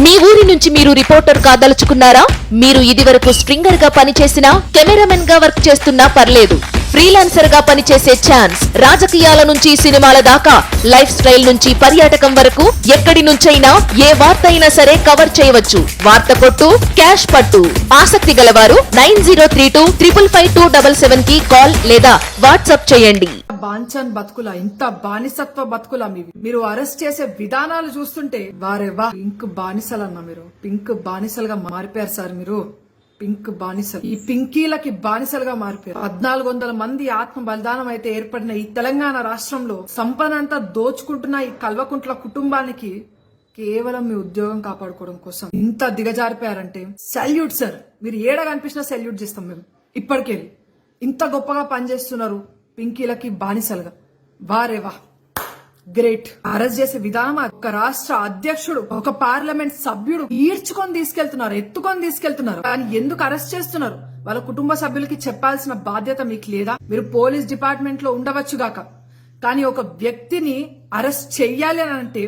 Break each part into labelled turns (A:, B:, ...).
A: మీ ఊరి నుంచి మీరు రిపోర్టర్ కాదలుచుకున్నారా? మీరు ఇదివరకు స్ట్రింగర్ గా పనిచేసినా, కెమెరామెన్ గా వర్క్ చేస్తున్నా పర్లేదు. ఫ్రీలాన్సర్ గా పనిచేసే ఛాన్స్. రాజకీయాల నుంచి సినిమాల దాకా, లైఫ్ స్టైల్ నుంచి పర్యాటకం వరకు ఎక్కడి నుంచైనా ఏ వార్త అయినా సరే కవర్ చేయవచ్చు. వార్త కొట్టు, క్యాష్ పట్టు. ఆసక్తి గలవారు 9032555277 కి కాల్ లేదా వాట్సాప్ చేయండి.
B: బాంచన్ బతుకులా, ఇంత బానిసత్వ బతుకులా మీరు అరెస్ట్ చేసే విధానాలు చూస్తుంటే వారేవా పింక్ బానిసలన్నా. మీరు పింక్ బానిసలుగా మారిపోయారు సార్. మీరు పింక్ బానిసలు, ఈ పింకీలకి బానిసలుగా మారిపోయారు. 1400 మంది ఆత్మ బలిదానం అయితే ఏర్పడిన ఈ తెలంగాణ రాష్ట్రంలో సంపద అంతా దోచుకుంటున్న ఈ కల్వకుంట్ల కుటుంబానికి కేవలం మీ ఉద్యోగం కాపాడుకోవడం కోసం ఇంత దిగజారిపోయారంటే సల్యూట్ సార్. మీరు ఏడ కనిపించినా సల్యూట్ చేస్తాం మేము. ఇప్పటికే ఇంత గొప్పగా పనిచేస్తున్నారు పింకీలకి బానిసలుగా. వారేవా గ్రేట్. అరెస్ట్ చేసే విధానం, ఒక రాష్ట్ర అధ్యక్షుడు, ఒక పార్లమెంట్ సభ్యుడు ఈడ్చుకొని తీసుకెళ్తున్నారు, ఎత్తుకొని తీసుకెళ్తున్నారు. కానీ ఎందుకు అరెస్ట్ చేస్తున్నారు? వాళ్ళ కుటుంబ సభ్యులకి చెప్పాల్సిన బాధ్యత మీకు లేదా? మీరు పోలీస్ డిపార్ట్మెంట్ లో ఉండవచ్చుగాక, కానీ ఒక వ్యక్తిని అరెస్ట్ చెయ్యాలి అని అంటే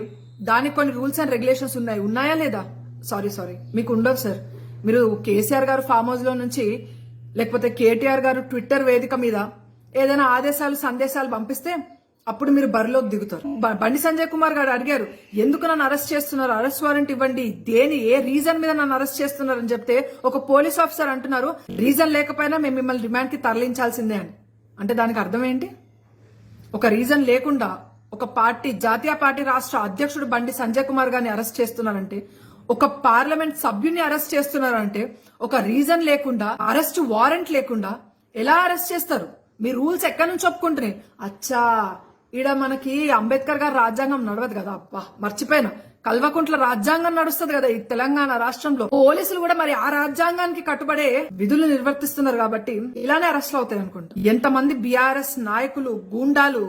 B: దానికి కొన్ని రూల్స్ అండ్ రెగ్యులేషన్స్ ఉన్నాయా లేదా? సారీ మీకు ఉండవు సార్. మీరు కేసీఆర్ గారు ఫామ్ హౌస్ లో నుంచి, లేకపోతే కేటీఆర్ గారు ట్విట్టర్ వేదిక మీద ఏదైనా ఆదేశాలు సందేశాలు పంపిస్తే అప్పుడు మీరు బరిలోకి దిగుతారు. బండి సంజయ్ కుమార్ గారు అడిగారు, ఎందుకు నన్ను అరెస్ట్ చేస్తున్నారు, అరెస్ట్ వారెంట్ ఇవ్వండి, ఏ రీజన్ మీద నన్ను అరెస్ట్ చేస్తున్నారు అని చెప్తే ఒక పోలీస్ ఆఫీసర్ అంటున్నారు, రీజన్ లేకపోయినా మేము మిమ్మల్ని రిమాండ్ కి తరలించాల్సిందే అని. అంటే దానికి అర్థం ఏంటి? ఒక రీజన్ లేకుండా ఒక జాతీయ పార్టీ రాష్ట్ర అధ్యక్షుడు బండి సంజయ్ కుమార్ గారిని అరెస్ట్ చేస్తున్నారంటే, ఒక పార్లమెంట్ సభ్యుని అరెస్ట్ చేస్తున్నారంటే, ఒక రీజన్ లేకుండా, అరెస్ట్ వారెంట్ లేకుండా ఎలా అరెస్ట్ చేస్తారు? మీ రూల్స్ ఎక్కడి నుంచి ఒప్పుకుంటున్నాయి? అచ్చా, ఈడ మనకి అంబేద్కర్ గారు రాజ్యాంగం నడవదు కదా. అబ్బా, మర్చిపోయినా. కల్వకుంట్ల రాజ్యాంగం నడుస్తుంది కదా ఈ తెలంగాణ రాష్ట్రంలో. పోలీసులు కూడా మరి ఆ రాజ్యాంగానికి కట్టుబడే విధులు నిర్వర్తిస్తున్నారు కాబట్టి ఇలానే అరెస్ట్లు అవుతాయి అనుకుంటా. ఎంతమంది బీఆర్ఎస్ నాయకులు, గూండాలు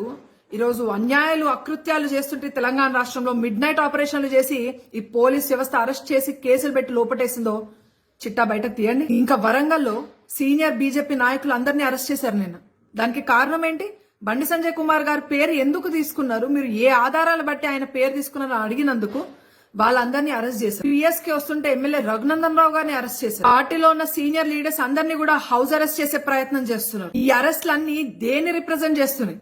B: ఈరోజు అన్యాయాలు, అకృత్యాలు చేస్తుంటే తెలంగాణ రాష్ట్రంలో మిడ్ నైట్ ఆపరేషన్లు చేసి ఈ పోలీస్ వ్యవస్థ అరెస్ట్ చేసి కేసులు పెట్టి లోపటేసిందో చిట్టా బయట తీయండి. ఇంకా వరంగల్లో సీనియర్ బీజేపీ నాయకులు అందరినీ అరెస్ట్ చేశారు నిన్న. దానికి కారణం ఏంటి? బండి సంజయ్ కుమార్ గారి పేరు ఎందుకు తీసుకున్నారు, మీరు ఏ ఆధారాలు బట్టి ఆయన పేరు తీసుకున్నారో అడిగినందుకు వాళ్ళందరినీ అరెస్ట్ చేశారు. యూఎస్ కి వస్తుంటే ఎమ్మెల్యే రఘునందన్ రావు గారిని అరెస్ట్ చేశారు. పార్టీలో ఉన్న సీనియర్ లీడర్స్ అందరినీ కూడా హౌస్ అరెస్ట్ చేసే ప్రయత్నం చేస్తున్నారు. ఈ అరెస్ట్లన్నీ దేన్ని రిప్రజెంట్ చేస్తున్నాయి?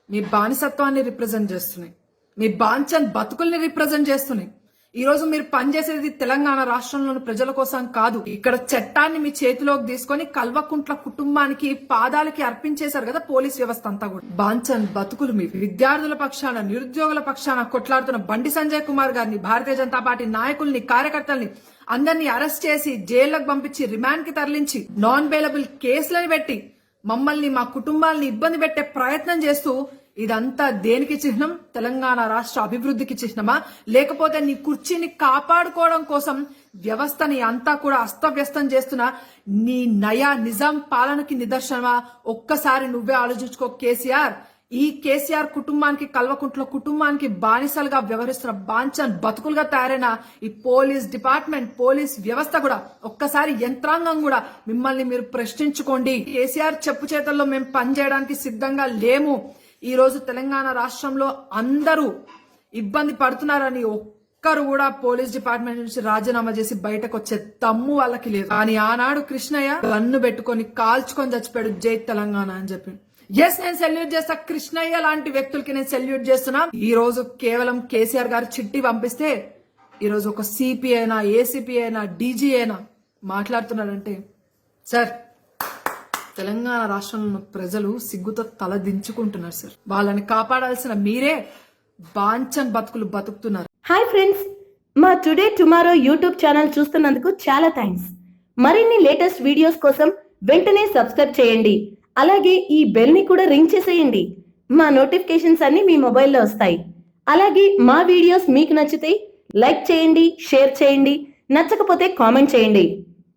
B: మీ బానిసత్వాన్ని రిప్రజెంట్ చేస్తున్నాయి. మీ బాంచన్ బతుకుల్ని రిప్రజెంట్ చేస్తున్నాయి. ఈ రోజు మీరు పనిచేసేది తెలంగాణ రాష్ట్రంలోని ప్రజల కోసం కాదు. ఇక్కడ చట్టాన్ని మీ చేతిలోకి తీసుకొని కల్వకుంట్ల కుటుంబానికి పాదాలకి అర్పించేశారు కదా పోలీస్ వ్యవస్థ అంతా కూడా. బాంచన్ బతుకులు మీ విద్యార్థుల పక్షాన, నిరుద్యోగుల పక్షాన కొట్లాడుతున్న బండి సంజయ్ కుమార్ గారిని, భారతీయ జనతా పార్టీ నాయకుల్ని, కార్యకర్తల్ని అందరినీ అరెస్ట్ చేసి జైళ్లకు పంపించి రిమాండ్ కి తరలించి నాన్ బెయిలబుల్ కేసులను పెట్టి మమ్మల్ని, మా కుటుంబాలని ఇబ్బంది పెట్టే ప్రయత్నం చేస్తూ, ఇదంతా దేనికి చిహ్నం? తెలంగాణ రాష్ట్ర అభివృద్ధికి చిహ్నమా? లేకపోతే నీ కుర్చీని కాపాడుకోవడం కోసం వ్యవస్థని అంతా కూడా అస్తవ్యస్తం చేస్తున్న నీ నయా నిజాం పాలనకి నిదర్శనమా? ఒక్కసారి నువ్వే ఆలోచించుకో కేసీఆర్. ఈ కేసీఆర్ కుటుంబానికి, కల్వకుంట్ల కుటుంబానికి బానిసలుగా వ్యవహరిస్తున్న బాంచన్ బతుకులుగా తయారైన ఈ పోలీస్ డిపార్ట్మెంట్, పోలీస్ వ్యవస్థ కూడా, ఒక్కసారి యంత్రాంగం కూడా మిమ్మల్ని మీరు ప్రశ్నించుకోండి. కేసీఆర్ చెప్పు చేతల్లో మేము పనిచేయడానికి సిద్ధంగా లేము. ఈ రోజు తెలంగాణ రాష్ట్రంలో అందరూ ఇబ్బంది పడుతున్నారని ఒక్కరు కూడా పోలీస్ డిపార్ట్మెంట్ నుంచి రాజీనామా చేసి బయటకు వచ్చే దమ్ము వాళ్ళకి లేదు. కానీ ఆనాడు కృష్ణయ్య గన్ను పెట్టుకొని కాల్చుకొని చచ్చిపోయాడు, జై తెలంగాణ అని చెప్పి. ఎస్, నేను సెల్యూట్ చేస్తా. కృష్ణయ్య లాంటి వ్యక్తులకి నేను సెల్యూట్ చేస్తున్నా. ఈ రోజు కేవలం కేసీఆర్ గారు చిట్టి పంపిస్తే ఈ రోజు ఒక సిపి అయినా, ఏసీపీ అయినా, డీజీ అయినా మాట్లాడుతున్నారంటే, సార్, తెలంగాణ రాష్ట్రంలో ఉన్న ప్రజలు సిగ్గుతో తల దించుకుంటున్నారు సార్. వాళ్ళని కాపాడాల్సిన మీరే బాంచన్ బతుకులు బతుకుతున్నారు.
C: హాయ్ ఫ్రెండ్స్, మా టుడే టుమారో యూట్యూబ్ ఛానల్ చూస్తున్నందుకు చాలా థ్యాంక్స్. మరిన్ని లేటెస్ట్ వీడియోస్ కోసం వెంటనే సబ్స్క్రైబ్ చేయండి. అలాగే ఈ బెల్ ని కూడా రింగ్ చేసేయండి. మా నోటిఫికేషన్స్ అన్ని మీ మొబైల్లో వస్తాయి. అలాగే మా వీడియోస్ మీకు నచ్చితే లైక్ చేయండి, షేర్ చేయండి, నచ్చకపోతే కామెంట్ చేయండి.